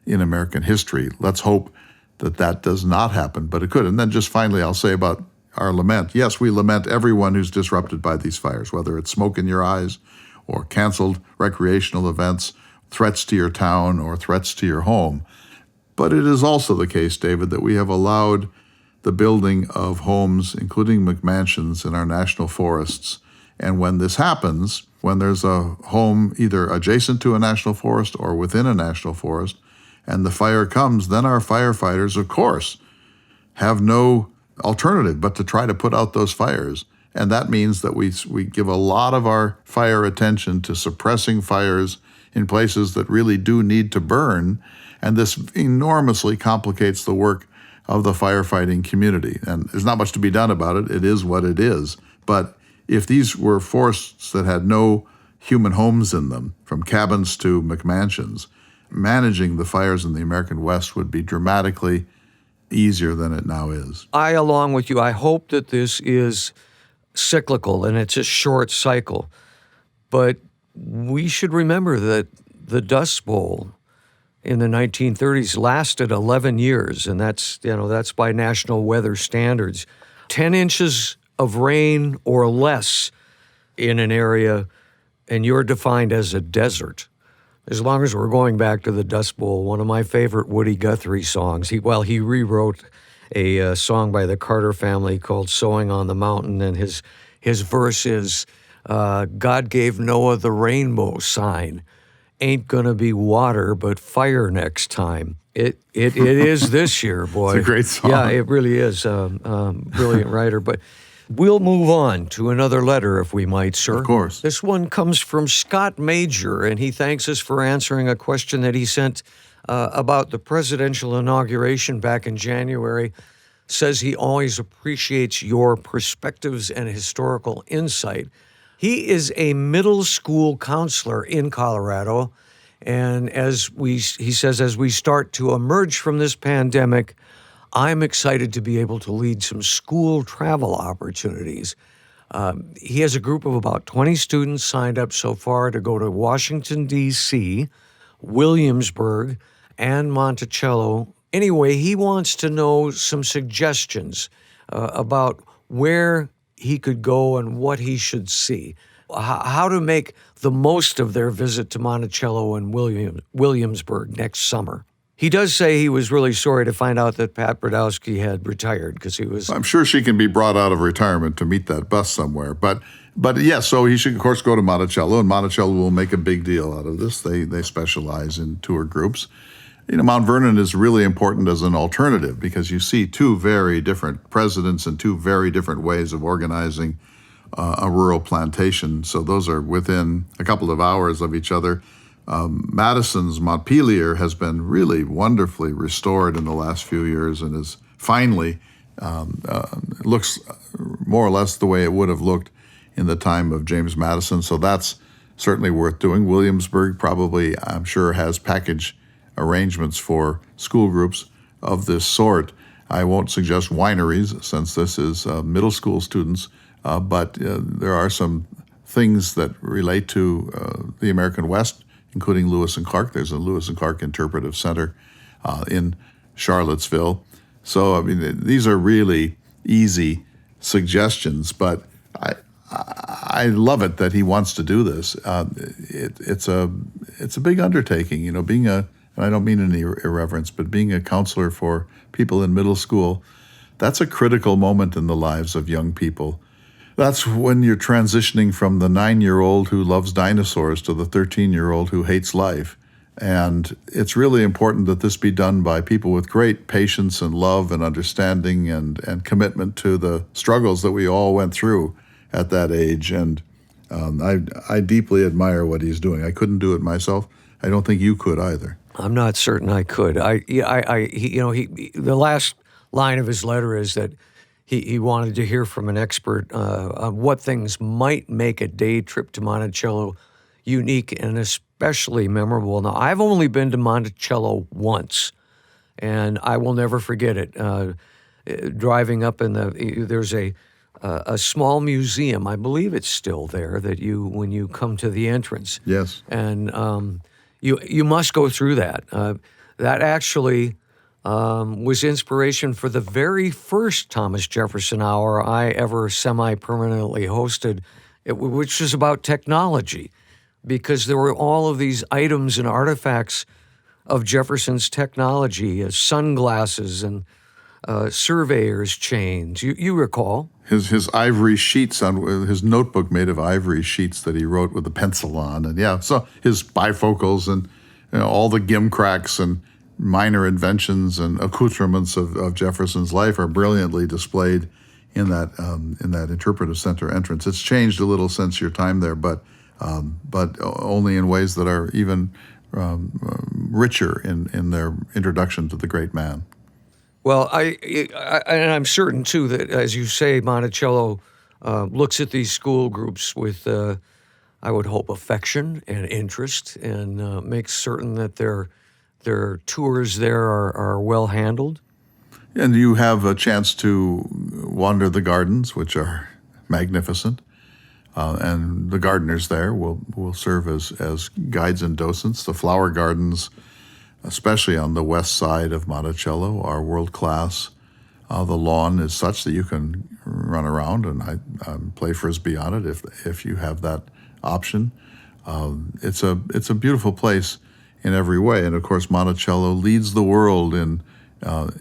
S2: in American history. Let's hope that that does not happen, but it could. And then just finally, I'll say about our lament. Yes, we lament everyone who's disrupted by these fires, whether it's smoke in your eyes or canceled recreational events threats to your town or threats to your home. But it is also the case, David, that we have allowed the building of homes, including McMansions, in our national forests. And when this happens, when there's a home either adjacent to a national forest or within a national forest, and the fire comes, then our firefighters, of course, have no alternative but to try to put out those fires. And that means that we give a lot of our fire attention to suppressing fires in places that really do need to burn. And this enormously complicates the work of the firefighting community. And there's not much to be done about it. It is what it is. But if these were forests that had no human homes in them, from cabins to McMansions, managing the fires in the American West would be dramatically easier than it now is.
S1: Along with you, I hope that this is cyclical and it's a short cycle. But we should remember that the Dust Bowl in the 1930s lasted 11 years, and that's by national weather standards. 10 inches of rain or less in an area, and you're defined as a desert. As long as we're going back to the Dust Bowl, one of my favorite Woody Guthrie songs, he rewrote a song by the Carter family called Sowing on the Mountain, and his verse is, God gave Noah the rainbow sign. Ain't gonna be water, but fire next time. It is this year, boy.
S2: It's a great song.
S1: Yeah, it really is. Brilliant writer. But we'll move on to another letter, if we might, sir.
S2: Of course.
S1: This one comes from Scott Major, and he thanks us for answering a question that he sent about the presidential inauguration back in January. Says he always appreciates your perspectives and historical insight. He is a middle school counselor in Colorado, and he says, as we start to emerge from this pandemic, I'm excited to be able to lead some school travel opportunities. He has a group of about 20 students signed up so far to go to Washington, D.C., Williamsburg, and Monticello. Anyway, he wants to know some suggestions about where he could go and what he should see, how to make the most of their visit to Monticello and Williamsburg next summer. He does say he was really sorry to find out that Pat Brodowski had retired because he was...
S2: I'm sure she can be brought out of retirement to meet that bus somewhere. But yes, so he should, of course, go to Monticello, and Monticello will make a big deal out of this. They specialize in tour groups. Mount Vernon is really important as an alternative because you see two very different presidents and two very different ways of organizing a rural plantation. So those are within a couple of hours of each other. Madison's Montpelier has been really wonderfully restored in the last few years and is finally looks more or less the way it would have looked in the time of James Madison. So that's certainly worth doing. Williamsburg probably, I'm sure, has package arrangements for school groups of this sort. I won't suggest wineries since this is middle school students, but there are some things that relate to the American West, including Lewis and Clark. There's a Lewis and Clark Interpretive Center in Charlottesville. So, these are really easy suggestions, but I love it that he wants to do this. It's a big undertaking, being and I don't mean any irreverence, but being a counselor for people in middle school, that's a critical moment in the lives of young people. That's when you're transitioning from the 9-year-old who loves dinosaurs to the 13-year-old who hates life. And it's really important that this be done by people with great patience and love and understanding and commitment to the struggles that we all went through at that age. And I deeply admire what he's doing. I couldn't do it myself. I don't think you could either.
S1: I'm not certain I could. The last line of his letter is that he wanted to hear from an expert on what things might make a day trip to Monticello unique and especially memorable. Now, I've only been to Monticello once, and I will never forget it. Driving up there's a small museum. I believe it's still there when you come to the entrance.
S2: Yes.
S1: And you must go through that. That actually was inspiration for the very first Thomas Jefferson Hour I ever semi-permanently hosted, which was about technology. because there were all of these items and artifacts of Jefferson's technology, sunglasses and surveyor's chains. You recall?
S2: His ivory sheets on his notebook made of ivory sheets that he wrote with a pencil on, and so his bifocals and all the gimcracks and minor inventions and accoutrements of Jefferson's life are brilliantly displayed in that interpretive center entrance. It's changed a little since your time there, but only in ways that are even richer in their introduction to the great man.
S1: Well, and I'm certain, too, that, as you say, Monticello looks at these school groups with, I would hope, affection and interest, and makes certain that their tours there are well handled.
S2: And you have a chance to wander the gardens, which are magnificent, and the gardeners there will serve as guides and docents. The flower gardens, especially on the west side of Monticello, are world-class. The lawn is such that you can run around and play Frisbee on it if you have that option. It's a beautiful place in every way. And, of course, Monticello leads the world in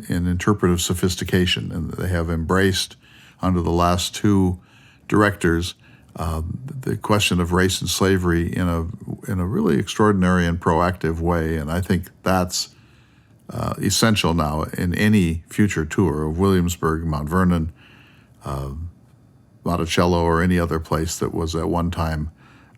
S2: interpretive sophistication, and they have embraced, under the last two directors, the question of race and slavery in a really extraordinary and proactive way. And I think that's essential now in any future tour of Williamsburg, Mount Vernon, Monticello, or any other place that was at one time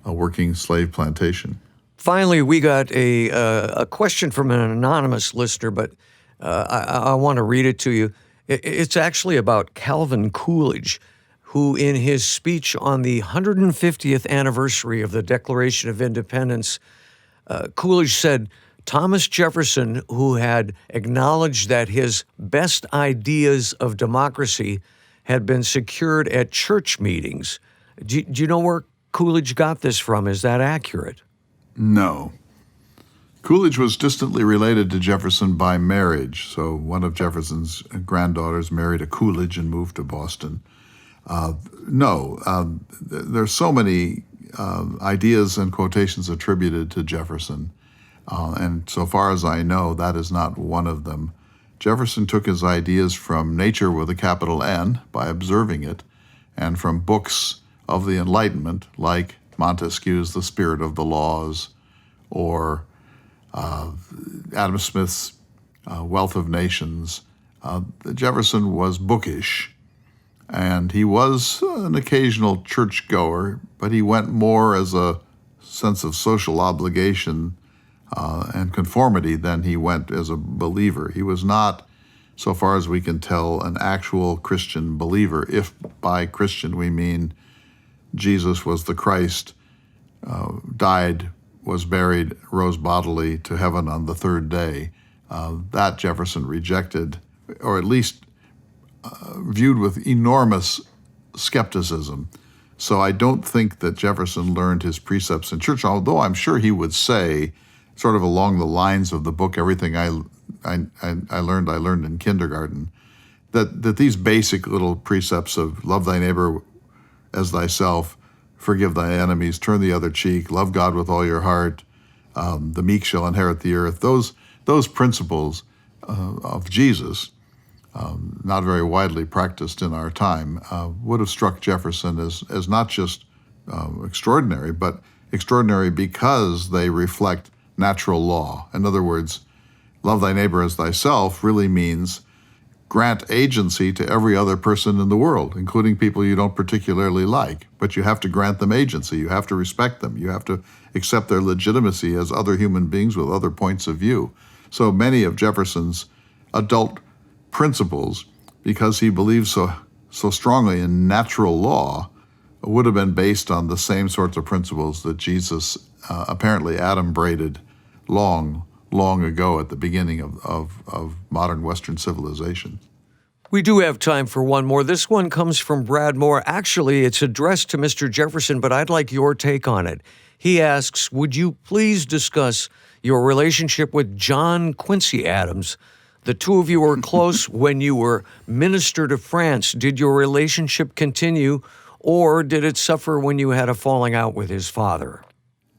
S2: a working slave plantation.
S1: Finally, we got a question from an anonymous listener, but I want to read it to you. It's actually about Calvin Coolidge, who in his speech on the 150th anniversary of the Declaration of Independence, Coolidge said, Thomas Jefferson, who had acknowledged that his best ideas of democracy had been secured at church meetings. Do you know where Coolidge got this from? Is that accurate?
S2: No. Coolidge was distantly related to Jefferson by marriage. So one of Jefferson's granddaughters married a Coolidge and moved to Boston. There's so many ideas and quotations attributed to Jefferson. And so far as I know, that is not one of them. Jefferson took his ideas from nature with a capital N by observing it, and from books of the Enlightenment, like Montesquieu's The Spirit of the Laws, or Adam Smith's Wealth of Nations. Jefferson was bookish, and he was an occasional churchgoer, but he went more as a sense of social obligation and conformity than he went as a believer. He was not, so far as we can tell, an actual Christian believer, if by Christian we mean Jesus was the Christ, died, was buried, rose bodily to heaven on the third day. That Jefferson rejected, or at least viewed with enormous skepticism. So I don't think that Jefferson learned his precepts in church, although I'm sure he would say, sort of along the lines of the book, Everything I Learned in Kindergarten, that these basic little precepts of love thy neighbor as thyself, forgive thy enemies, turn the other cheek, love God with all your heart, the meek shall inherit the earth, those principles of Jesus, not very widely practiced in our time, would have struck Jefferson as not just extraordinary, but extraordinary because they reflect natural law. In other words, love thy neighbor as thyself really means grant agency to every other person in the world, including people you don't particularly like. But you have to grant them agency. You have to respect them. You have to accept their legitimacy as other human beings with other points of view. So many of Jefferson's adult principles, because he believed so strongly in natural law, would have been based on the same sorts of principles that Jesus apparently adumbrated long ago at the beginning of modern Western civilization.
S1: We do have time for one more. This one comes from Brad Moore. Actually, it's addressed to Mr. Jefferson, but I'd like your take on it. He asks, would you please discuss your relationship with John Quincy Adams? The two of you were close when you were minister to France. Did your relationship continue, or did it suffer when you had a falling out with his father?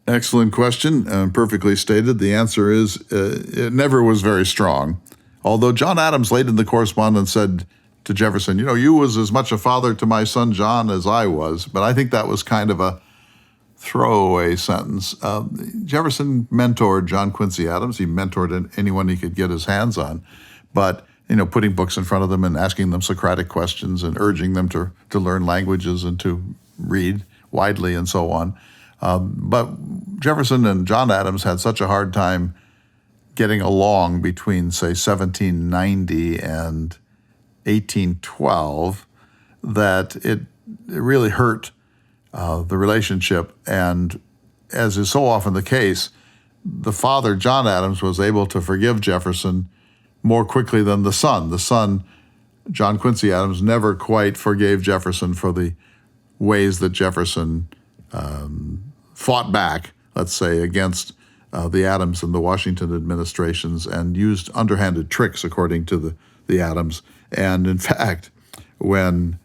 S2: Excellent question, perfectly stated. The answer is it never was very strong. Although John Adams late in the correspondence said to Jefferson, you was as much a father to my son John as I was. But I think that was kind of a throwaway sentence. Jefferson mentored John Quincy Adams. He mentored anyone he could get his hands on. But, putting books in front of them and asking them Socratic questions and urging them to learn languages and to read widely and so on. But Jefferson and John Adams had such a hard time getting along between, say, 1790 and 1812 that it really hurt the relationship. And as is so often the case, the father, John Adams, was able to forgive Jefferson more quickly than the son. The son, John Quincy Adams, never quite forgave Jefferson for the ways that Jefferson fought back, let's say, against the Adams and the Washington administrations and used underhanded tricks, according to the Adams. And in fact, when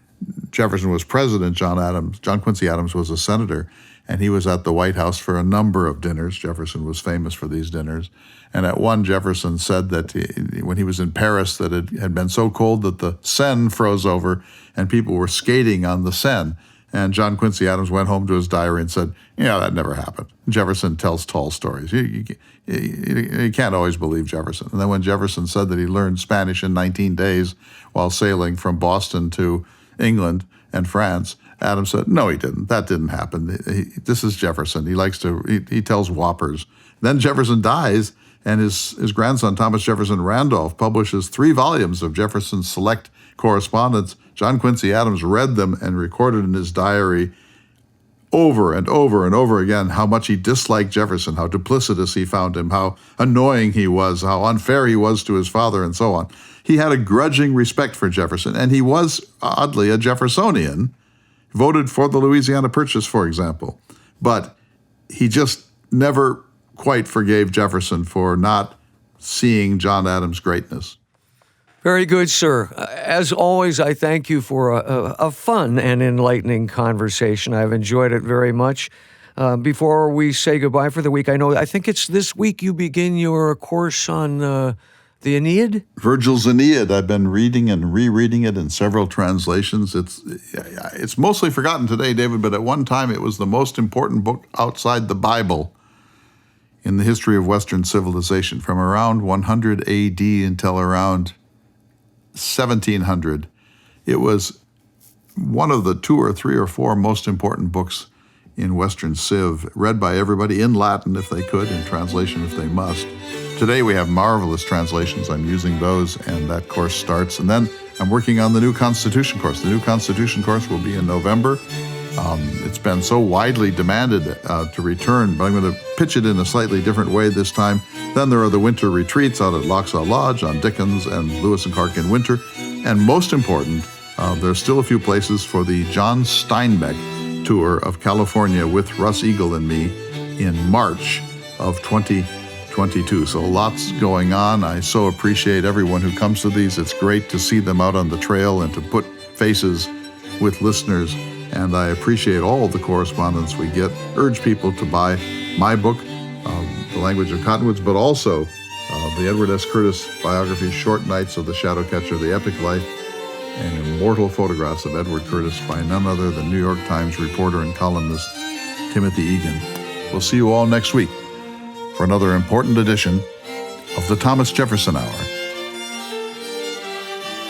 S2: Jefferson was president, John Quincy Adams was a senator, and he was at the White House for a number of dinners. Jefferson was famous for these dinners. And at one, Jefferson said that when he was in Paris, that it had been so cold that the Seine froze over and people were skating on the Seine. And John Quincy Adams went home to his diary and said, that never happened. Jefferson tells tall stories. You can't always believe Jefferson. And then when Jefferson said that he learned Spanish in 19 days while sailing from Boston to England and France, Adams said, no, he didn't. That didn't happen. This is Jefferson. He tells whoppers. Then Jefferson dies, and his grandson, Thomas Jefferson Randolph, publishes 3 volumes of Jefferson's select correspondence. John Quincy Adams read them and recorded in his diary over and over and over again how much he disliked Jefferson, how duplicitous he found him, how annoying he was, how unfair he was to his father, and so on. He had a grudging respect for Jefferson, and he was, oddly, a Jeffersonian, voted for the Louisiana Purchase, for example. But he just never quite forgave Jefferson for not seeing John Adams' greatness.
S1: Very good, sir. As always, I thank you for a fun and enlightening conversation. I've enjoyed it very much. Before we say goodbye for the week, I think it's this week you begin your course on the Aeneid?
S2: Virgil's Aeneid. I've been reading and rereading it in several translations. It's mostly forgotten today, David, but at one time it was the most important book outside the Bible in the history of Western civilization. From around 100 A.D. until around 1700, it was one of the 2 or 3 or 4 most important books in Western Civ, read by everybody in Latin if they could, in translation if they must. Today we have marvelous translations. I'm using those, and that course starts. And then I'm working on the new Constitution course. The new Constitution course will be in November. It's been so widely demanded to return, but I'm going to pitch it in a slightly different way this time. Then there are the winter retreats out at Lochsa Lodge on Dickens and Lewis and Clark in winter. And most important, there's still a few places for the John Steinbeck tour of California with Russ Eagle and me in March of 2022. So lots going on. I so appreciate everyone who comes to these. It's great to see them out on the trail and to put faces with listeners. And I appreciate all of the correspondence we get. Urge people to buy my book, The Language of Cottonwoods, but also the Edward S. Curtis biography, Short Nights of the Shadowcatcher, The Epic Life, and Immortal Photographs of Edward Curtis by none other than New York Times reporter and columnist Timothy Egan. We'll see you all next week for another important edition of the Thomas Jefferson Hour.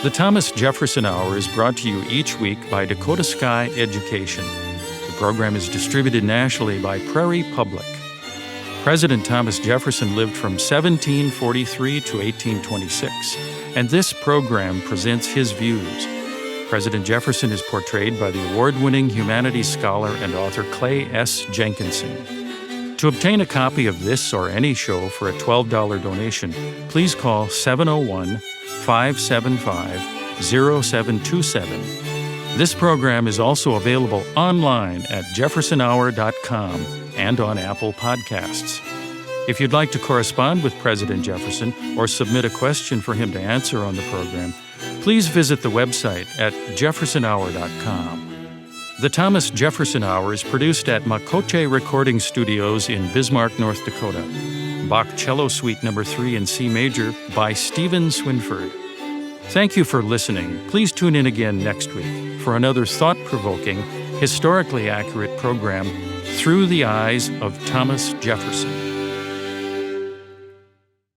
S3: The Thomas Jefferson Hour is brought to you each week by Dakota Sky Education. The program is distributed nationally by Prairie Public. President Thomas Jefferson lived from 1743 to 1826, and this program presents his views. President Jefferson is portrayed by the award-winning humanities scholar and author Clay S. Jenkinson. To obtain a copy of this or any show for a $12 donation, please call 701-575-0727. This program is also available online at jeffersonhour.com and on Apple Podcasts. If you'd like to correspond with President Jefferson or submit a question for him to answer on the program, please visit the website at jeffersonhour.com. The Thomas Jefferson Hour is produced at Makoche Recording Studios in Bismarck, North Dakota. Bach Cello Suite No. 3 in C Major by Stephen Swinford. Thank you for listening. Please tune in again next week for another thought-provoking, historically accurate program, Through the Eyes of Thomas Jefferson.